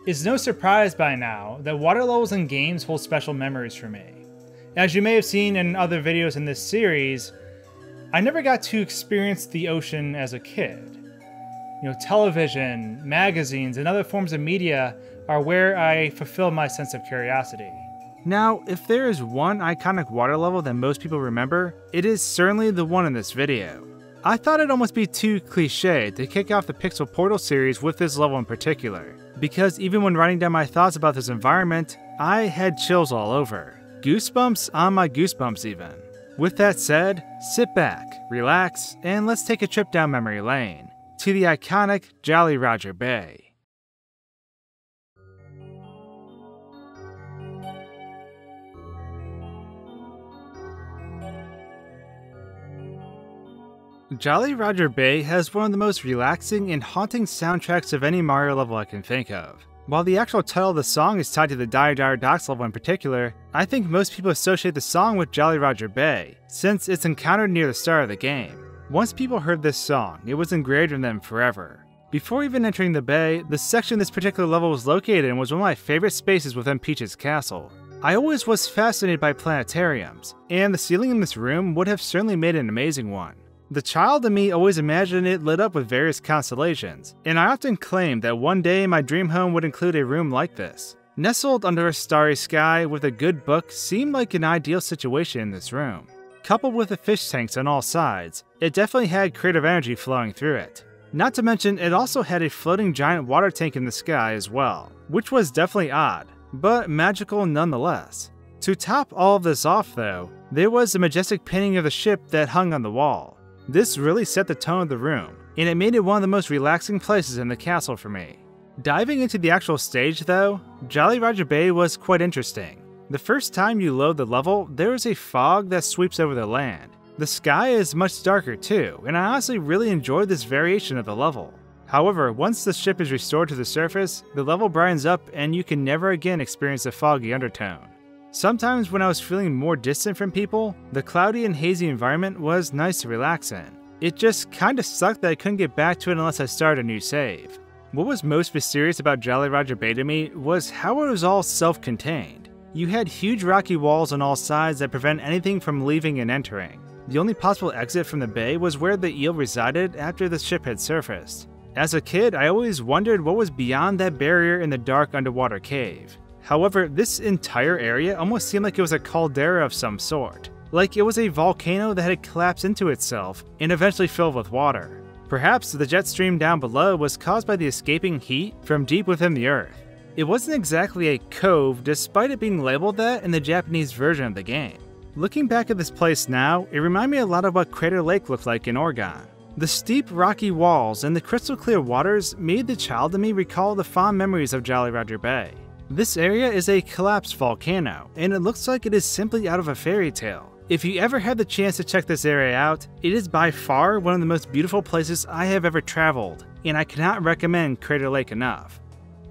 It's no surprise by now that water levels in games hold special memories for me. As you may have seen in other videos in this series, I never got to experience the ocean as a kid. Television, magazines, and other forms of media are where I fulfill my sense of curiosity. Now, if there is one iconic water level that most people remember, it is certainly the one in this video. I thought it'd almost be too cliche to kick off the Pixel Portal series with this level in particular, because even when writing down my thoughts about this environment, I had chills all over. Goosebumps on my goosebumps even. With that said, sit back, relax, and let's take a trip down memory lane to the iconic Jolly Roger Bay. Jolly Roger Bay has one of the most relaxing and haunting soundtracks of any Mario level I can think of. While the actual title of the song is tied to the Dire Dire Docks level in particular, I think most people associate the song with Jolly Roger Bay, since it's encountered near the start of the game. Once people heard this song, it was engraved in them forever. Before even entering the bay, the section this particular level was located in was one of my favorite spaces within Peach's castle. I always was fascinated by planetariums, and the ceiling in this room would have certainly made an amazing one. The child in me always imagined it lit up with various constellations, and I often claimed that one day my dream home would include a room like this. Nestled under a starry sky with a good book seemed like an ideal situation in this room. Coupled with the fish tanks on all sides, it definitely had creative energy flowing through it. Not to mention, it also had a floating giant water tank in the sky as well, which was definitely odd, but magical nonetheless. To top all of this off though, there was the majestic painting of the ship that hung on the wall. This really set the tone of the room, and it made it one of the most relaxing places in the castle for me. Diving into the actual stage though, Jolly Roger Bay was quite interesting. The first time you load the level, there is a fog that sweeps over the land. The sky is much darker too, and I honestly really enjoyed this variation of the level. However, once the ship is restored to the surface, the level brightens up and you can never again experience a foggy undertone. Sometimes when I was feeling more distant from people, the cloudy and hazy environment was nice to relax in. It just kinda sucked that I couldn't get back to it unless I started a new save. What was most mysterious about Jolly Roger Bay to me was how it was all self-contained. You had huge rocky walls on all sides that prevent anything from leaving and entering. The only possible exit from the bay was where the eel resided after the ship had surfaced. As a kid, I always wondered what was beyond that barrier in the dark underwater cave. However, this entire area almost seemed like it was a caldera of some sort. Like it was a volcano that had collapsed into itself and eventually filled with water. Perhaps the jet stream down below was caused by the escaping heat from deep within the earth. It wasn't exactly a cove despite it being labeled that in the Japanese version of the game. Looking back at this place now, it reminded me a lot of what Crater Lake looked like in Oregon. The steep rocky walls and the crystal clear waters made the child in me recall the fond memories of Jolly Roger Bay. This area is a collapsed volcano, and it looks like it is simply out of a fairy tale. If you ever had the chance to check this area out, it is by far one of the most beautiful places I have ever traveled, and I cannot recommend Crater Lake enough.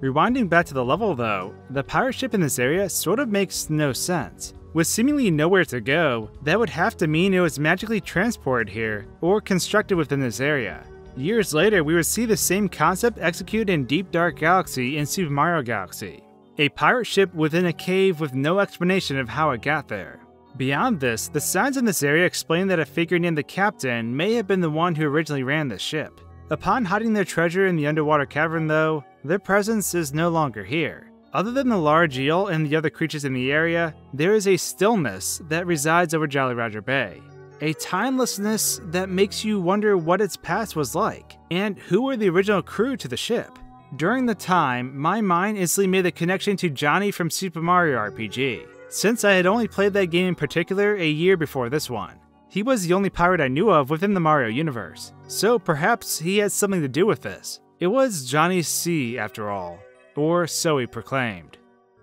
Rewinding back to the level though, the pirate ship in this area sort of makes no sense. With seemingly nowhere to go, that would have to mean it was magically transported here, or constructed within this area. Years later, we would see the same concept executed in Deep Dark Galaxy in Super Mario Galaxy. A pirate ship within a cave with no explanation of how it got there. Beyond this, the signs in this area explain that a figure named the Captain may have been the one who originally ran the ship. Upon hiding their treasure in the underwater cavern though, their presence is no longer here. Other than the large eel and the other creatures in the area, there is a stillness that resides over Jolly Roger Bay. A timelessness that makes you wonder what its past was like, and who were the original crew to the ship. During the time, my mind instantly made the connection to Johnny from Super Mario RPG, since I had only played that game in particular a year before this one. He was the only pirate I knew of within the Mario universe, so perhaps he had something to do with this. It was Johnny's Sea after all, or so he proclaimed.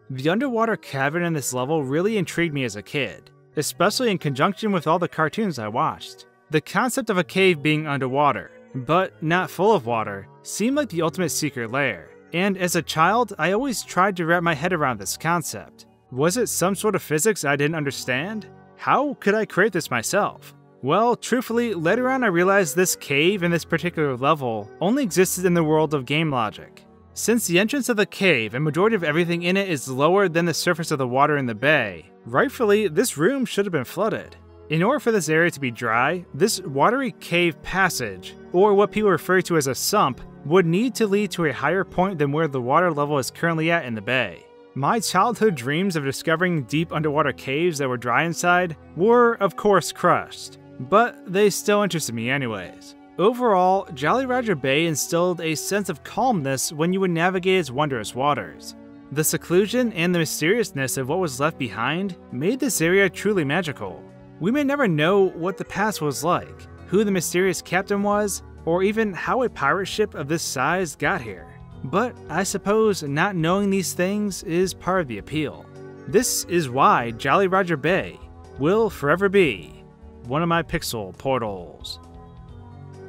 The underwater cavern in this level really intrigued me as a kid, especially in conjunction with all the cartoons I watched. The concept of a cave being underwater, but not full of water, seemed like the ultimate secret lair, and as a child, I always tried to wrap my head around this concept. Was it some sort of physics I didn't understand? How could I create this myself? Well, truthfully, later on I realized this cave in this particular level only existed in the world of game logic. Since the entrance of the cave and majority of everything in it is lower than the surface of the water in the bay, rightfully, this room should have been flooded. In order for this area to be dry, this watery cave passage, or what people refer to as a sump, would need to lead to a higher point than where the water level is currently at in the bay. My childhood dreams of discovering deep underwater caves that were dry inside were, of course, crushed, but they still interested me anyways. Overall, Jolly Roger Bay instilled a sense of calmness when you would navigate its wondrous waters. The seclusion and the mysteriousness of what was left behind made this area truly magical. We may never know what the past was like, who the mysterious captain was, or even how a pirate ship of this size got here. But I suppose not knowing these things is part of the appeal. This is why Jolly Roger Bay will forever be one of my pixel portals.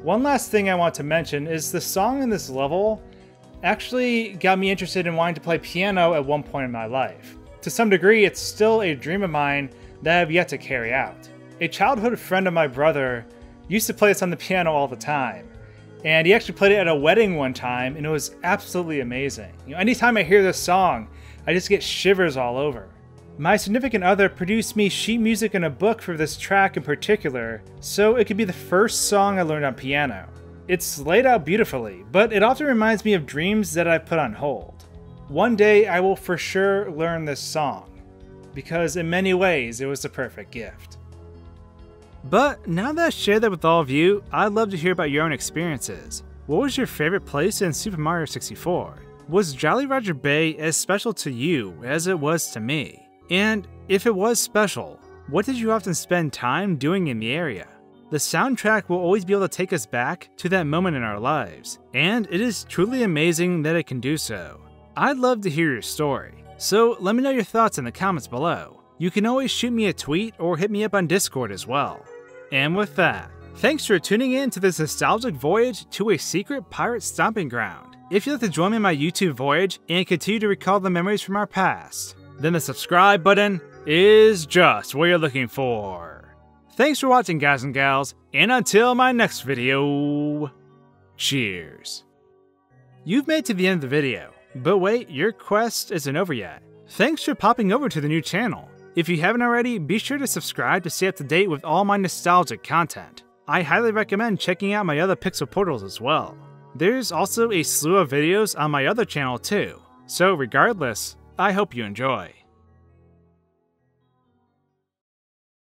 One last thing I want to mention is the song in this level actually got me interested in wanting to play piano at one point in my life. To some degree, it's still a dream of mine that I have yet to carry out. A childhood friend of my brother used to play this on the piano all the time, and he actually played it at a wedding one time, and it was absolutely amazing. Anytime I hear this song, I just get shivers all over. My significant other produced me sheet music and a book for this track in particular, so it could be the first song I learned on piano. It's laid out beautifully, but it often reminds me of dreams that I've put on hold. One day I will for sure learn this song, because in many ways it was the perfect gift. But now that I've shared that with all of you, I'd love to hear about your own experiences. What was your favorite place in Super Mario 64? Was Jolly Roger Bay as special to you as it was to me? And if it was special, what did you often spend time doing in the area? The soundtrack will always be able to take us back to that moment in our lives, and it is truly amazing that it can do so. I'd love to hear your story, so let me know your thoughts in the comments below. You can always shoot me a tweet or hit me up on Discord as well. And with that, thanks for tuning in to this nostalgic voyage to a secret pirate stomping ground. If you'd like to join me on my YouTube voyage and continue to recall the memories from our past, then the subscribe button is just what you're looking for. Thanks for watching, guys and gals, and until my next video, cheers. You've made it to the end of the video, but wait, your quest isn't over yet. Thanks for popping over to the new channel. If you haven't already, be sure to subscribe to stay up to date with all my nostalgic content. I highly recommend checking out my other Pixel Portals as well. There's also a slew of videos on my other channel too, so regardless, I hope you enjoy.